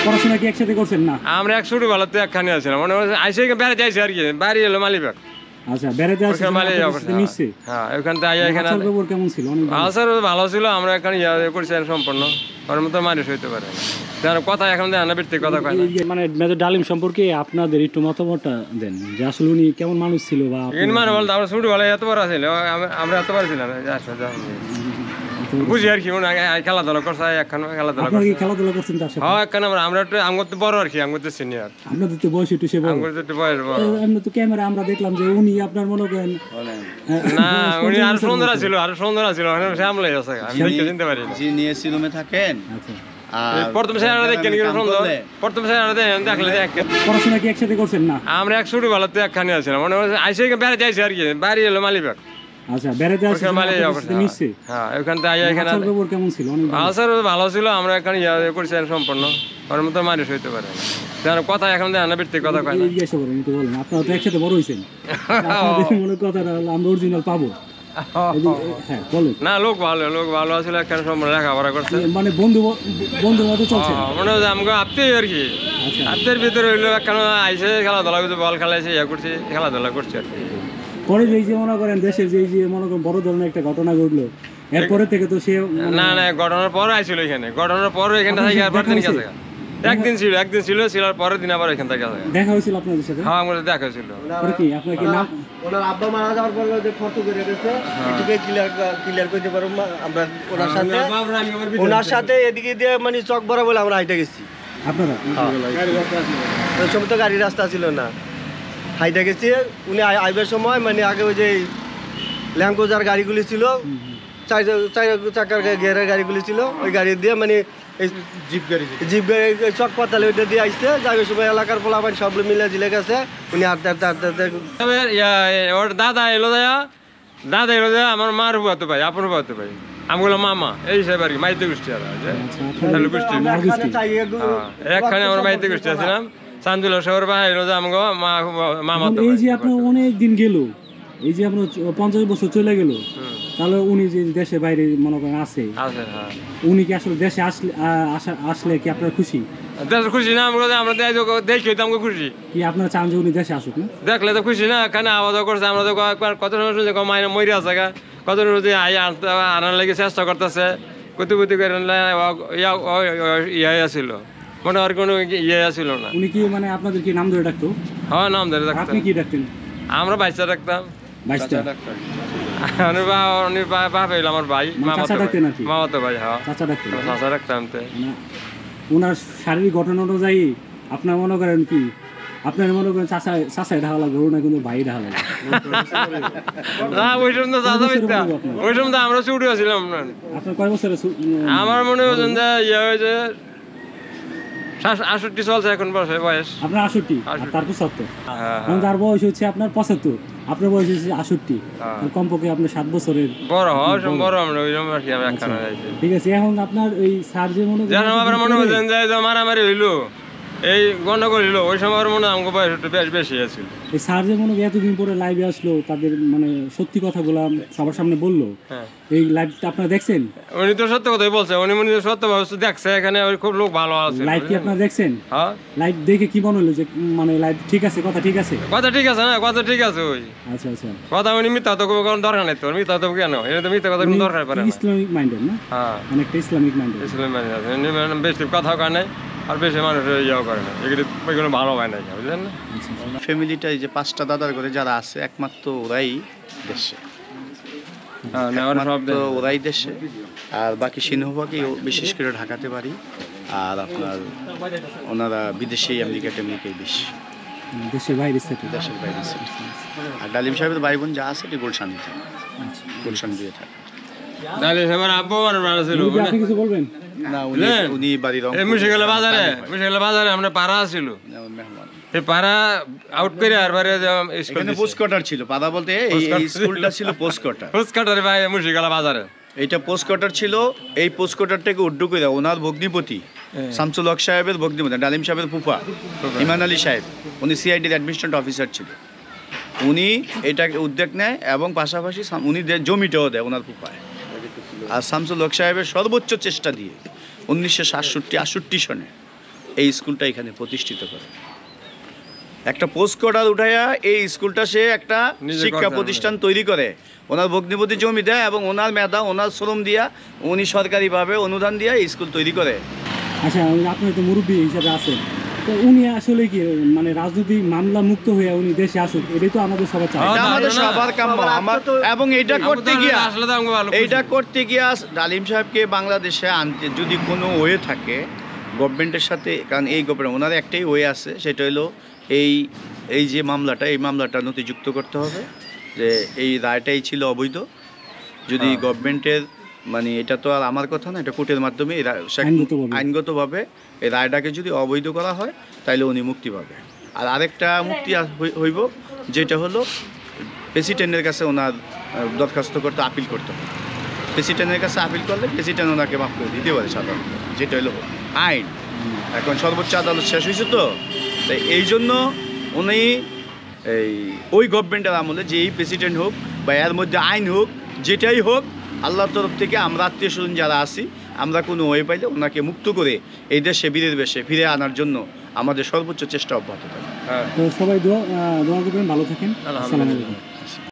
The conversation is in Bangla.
পড়াশোনা কি একসাথে করছেন না? আমরা এক ছোটবেলাতে একখানে আছিলাম, মানে আইসে বেড়াতে আইসি আর কি, বাড়ি এলো মালিবাগ। আচ্ছা, বেড়াতে আসছেন নিশ্চয়ই। হ্যাঁ, ওখান থেকে এখানে আচার ব্যবহার কেমন ছিল? অনেক ভালো। আচার ভালো ছিল, আমরা এখানে করছি সম্পূর্ণ ওর মতো মানুষ হইতে পারে না, কথা এখন দেয় না, বৃত্তির কথা কয় না। মানে মেজর ডালিম সম্পর্কে আপনাদের একটু মতামতটা দেন, যে আসলে উনি কেমন মানুষ ছিল বা মানে বলতে আমরা ছোটবেলায় এত বড় ছিল, আমরা এত বড় ছিলাম বুঝি আর কি, খেলাধুলা করছে এখন, খেলাধুলা করছেন তার সাথে? হ্যাঁ, এখন আমরা একটু আমার তো বড় আর কি, আমার তো সিনিয়র, আপনাদের তো বয়স একটু সে বড়, আমার তো বয়স বড়। এমনি তো ক্যামেরা আমরা দেখলাম যে উনি আপনার মনে করেন না, উনি আরো সুন্দর ছিল, সামলাই আছে, আমি দেখে চিনতে পারি না। জি নিয়ে সিলমে থাকেন। প্রথম স্যার দেখেন কি সুন্দর, প্রথম স্যার দেখলে পড়াশোনা কি একসাথে করছেন না? আমরা এক ছোটবেলাতে একখানে আছিলাম, মানে আইসে বেড়াতে আইসি আর কি, বাড়ি এলো মালিবাগ। আচ্ছা, বেড়াতে আসছেন নিশ্চয়ই। হ্যাঁ, ওখান থেকে এখানে আচার ব্যবহার কেমন ছিল? অনেক ভালো। আচার ভালো ছিল, আমরা এখানে করছি সম্পূর্ণ ওর মতো মানুষ হইতে পারে না, কথা এখন দেয় না, বৃত্তির কথা কয় না। জিজ্ঞাসা করেন, একটু বলেন, আপনারা তো একসাথে বড় হয়েছেন, আপনাদের মনে কথাটা আমরা অরিজিনাল পাবো? হ্যাঁ বলেন। না, লোক ভালো আসলে এখানে সম্পূর্ণ লেখাপড়া করছে, মানে বন্ধুর মতো চলছে, মনে হয় আমাকে আত্মীয় আর কি, আত্মীয়ের ভিতরে হইলো এখানে আইসে খেলাধুলা করছে, বল খেলাইছে, করছে, খেলাধুলা করছে আর কি। পরে এই যে মনে করেন দেশের যে মনে করেন বড় ধরনের একটা ঘটনা ঘটলো, এরপরে থেকে তো সে না ঘটনার পর আইছিল এখানে, ঘটনার পর এখানে থেকে আর দিন গেছে, একদিন ছিল পরের দিন আবার এখান থেকে দেখা হয়েছিল আপনাদের সাথে? হ্যাঁ, আমাদের দেখা হয়েছিল। কি আপনার কি নাম? ওনার আব্বা মারা যাওয়ার পর যে ফটো করে দিয়েছে, এটুকুই ক্লিয়ার করতে পারবো আমরা। ওনার সাথে এদিকে দিয়ে মানে চক ভরা বলে আমরা হাইটে গেছি। আপনারা ওই সময় তো গাড়ি রাস্তা ছিল না, হাইটে গেছি। উনি আইবার সময় মানে আগে ওই যে ল্যাঙ্কোজার গাড়িগুলি ছিল, চার চাকার গিয়ারের গাড়িগুলি ছিল, ওই গাড়ি দিয়ে মানে এই জিপ গাড়ি চক পাতালে ওইটা দিয়ে আসছে। যাইবার সময় এলাকার পোলাপান সব মিলে জিলে গেছে। উনি ওর দাদা এলো দেয়া আমার মার হুয়াতে ভাই, আপনার হুয়াতে ভাই, আমগুলো মামা এই হিসাবে আর কি, মাইতে গোষ্ঠী আর একখানে আমার মাইতে গোষ্ঠী আছিলাম, চান্দুলা শহর বা এলো যে আমাকে মামা। এই যে আপনার অনেক দিন গেল, এই যে আপনার 50 বছর চলে গেল, তাহলে উনি যে দেশে বাইরে মনে করেন আছে, উনি কি আসলে দেশে আসলে কি আপনার খুশি? দেশে খুশি না, আমরা দেখি আমাকে খুশি কি আপনারা চান যে উনি দেশে আসুক? না দেখলে তো খুশি না, কেন আওয়াজ করছে, আমরা তো কত মাইনে মরি আছে, কত আনার লাগে চেষ্টা করতেছে, কত করে ইয়ে আসছিল, মনে আর কোনো ইয়ে আসছিল না। উনি কি মানে আপনাদের কি নাম ধরে ডাকতো? হ্যাঁ, নাম ধরে ডাকতাম। আপনি কি ডাকতেন? আমরা বাইচা ডাকতাম। বাইচা? বাপ হইল আমার ভাই, মামাতো ভাই। হ্যাঁ, চাচা ডাকতেন। চাচা ডাকতাম। ওনার শারীরিক গঠন অনুযায়ী আপনার মনে করেন কি, আপনার মনে করেন চাচাই ঢাকা লাগবে, ওনার কিন্তু ভাই ঢাকা লাগবে না? ওই সময় তো চাচা মিথ্যা, ওই সময় তো আমরা ছুটি আছিলাম। আপনার কয় বছরে? আমার মনে হয়েছে যে ইয়ে হয়েছে 68 চলছে এখন বয়স। আপনার 68 আর তার 75, তার বয়স হচ্ছে আপনার 75, আপনার বয়স হচ্ছে 68, কমপক্ষে আপনার 7 বছরের বড় আমরা ওই রকম আর কি। ঠিক আছে, এখন আপনার ওই স্যার যে মনে হয়েছেন যে মারামারি হইলো, এই গন্ডগোল হইলো, ওই সময় মনে আমাকে বয়স একটু বেশি আছিল। এই স্যার যে মনে এতদিন পরে লাইভে আসলো, তাদের মানে সত্যি কথাগুলো সবার সামনে বললো, এই লাইভটা আপনারা দেখছেন? উনি তো সত্য কথাই বলছে, উনি সত্য দেখছে, এখানে খুব লোক ভালো আছে। লাইভ কি আপনারা দেখছেন? হ্যাঁ, লাইভ দেখে কি মনে হলো যে মানে লাইভ ঠিক আছে, কথা ঠিক আছে? কথা ঠিক আছে না, কথা ঠিক আছে। ওই আচ্ছা আচ্ছা, কথা উনি মিথ্যা তো কোনো দরকার নেই, তোর মিথ্যা তো কেন, এটা তো মিথ্যা কথা কোনো দরকার পড়ে না। ইসলামিক মাইন্ডেড না? হ্যাঁ, অনেকটা ইসলামিক মাইন্ডেড। বেশি কথা কয় নাই, আর বেশি মানুষের ইয়েও করে না, এগুলো ভালো হয় না, বুঝলেন না? ফ্যামিলিটা এই যে 5টা দাদার ঘরে যারা আছে, একমাত্র ওরাই দেশে, ওরাই দেশে। আর বাকি সিংহভাগই বিশেষ করে ঢাকাতে পারি, আর আপনার ওনারা বিদেশেই, আমেরিকায় বেশি, দেশের বাইরে। আর ডালিম সাহেবের ভাই বোন যা আছে এটি গুলশানে থাকে, গুলশান দিয়ে থাকে। কিছু বলবেন না? উনি বাড়ির মুশিগালা বাজারে আমরা পাড়া ছিল, এই পাড়া আউট করে আর বারে এখানে পোস্ট কোয়ার্টার ছিল। পাড়া বলতে এই স্কুলটা ছিল পোস্ট কোয়ার্টার ভাই, মুশিগালা বাজারে এইটা পোস্ট কোয়ার্টার ছিল। এই পোস্ট কোয়ার্টারটাকে উড্ডু করে ওনার ভগ্নিপতি শামসুল হক সাহেবের ভগ্নিপতি, ডালিম সাহেবের ফুফা ইমান আলী সাহেব, উনি সিআইডির অ্যাডমিনিস্ট্রেশন অফিসার ছিল। উনি এটাকে উদ্যোগ নেয় এবং পাশাপাশি উনি জমিটাও দেয় ওনার ফুফায়। আর শামসুল হক সাহেবের সর্বোচ্চ চেষ্টা দিয়ে 1967-68 সনে এই স্কুলটা এখানে প্রতিষ্ঠিত করে। একটা পোস্ট কোয়ার্টার উঠাইয়া এই স্কুলটা সে একটা নিজে শিক্ষা করতে প্রতিষ্ঠান তৈরি করে, ওনার ভগ্নিপতি জমি দেয় এবং ওনার মেধা ওনার শ্রম দিয়া উনি সরকারিভাবে অনুদান দিয়া এই স্কুল তৈরি করে। আচ্ছা, আপনি তো মুরব্বী হিসাবে আছেন, তো উনি আসলে কি মানে রাজনৈতিক মামলা মুক্ত হয়ে উনি দেশে আসুক, এটাই তো আমাদের সবার চাই। এটা আমাদের সবার কাম্য। আমার এবং এটা করতে গিয়া আসলে তো আমাকে ভালো এইটা করতে গিয়া ডালিম সাহেবকে বাংলাদেশে আনতে যদি কোনো ওয়ে থাকে গভর্নমেন্টের সাথে, কারণ এই গভর্নমেন্ট ওনার একটাই ওয়ে আছে, সেটা হলো এই যে মামলাটা, এই মামলাটা নথিযুক্ত করতে হবে যে এই রায়টাই ছিল অবৈধ। যদি গভর্নমেন্টের মানে এটা তো আর আমার কথা না, এটা কোর্টের মাধ্যমে আইনগতভাবে এই রায়টাকে যদি অবৈধ করা হয় তাহলে উনি মুক্তি পাবে। আর আরেকটা মুক্তি হইব, যেটা হলো প্রেসিডেন্টের কাছে ওনার দরখাস্ত করতে আপিল করতে হবে। প্রেসিডেন্টের কাছে আপিল করলে প্রেসিডেন্ট ওনাকে মাফ করে দিতে পারে সাধারণত, যেটা হলো আইন। এখন সর্বোচ্চ আদালত শেষ হয়েছে তো, তাই এই জন্য উনি ওই গভর্নমেন্টের আমলে যে এই প্রেসিডেন্ট হোক বা এর মধ্যে আইন হোক, যেটাই হোক, আল্লাহর তরফ থেকে আমরা আত্মীয় স্বজন যারা আছি আমরা কোনো ওয়ে পাইলে ওনাকে মুক্ত করে এই দেশে বীরের বেশে ফিরে আনার জন্য আমাদের সর্বোচ্চ চেষ্টা অব্যাহত থাকবে। তো সবাই দোয়া করবেন, ভালো থাকেন। আসসালামু আলাইকুম।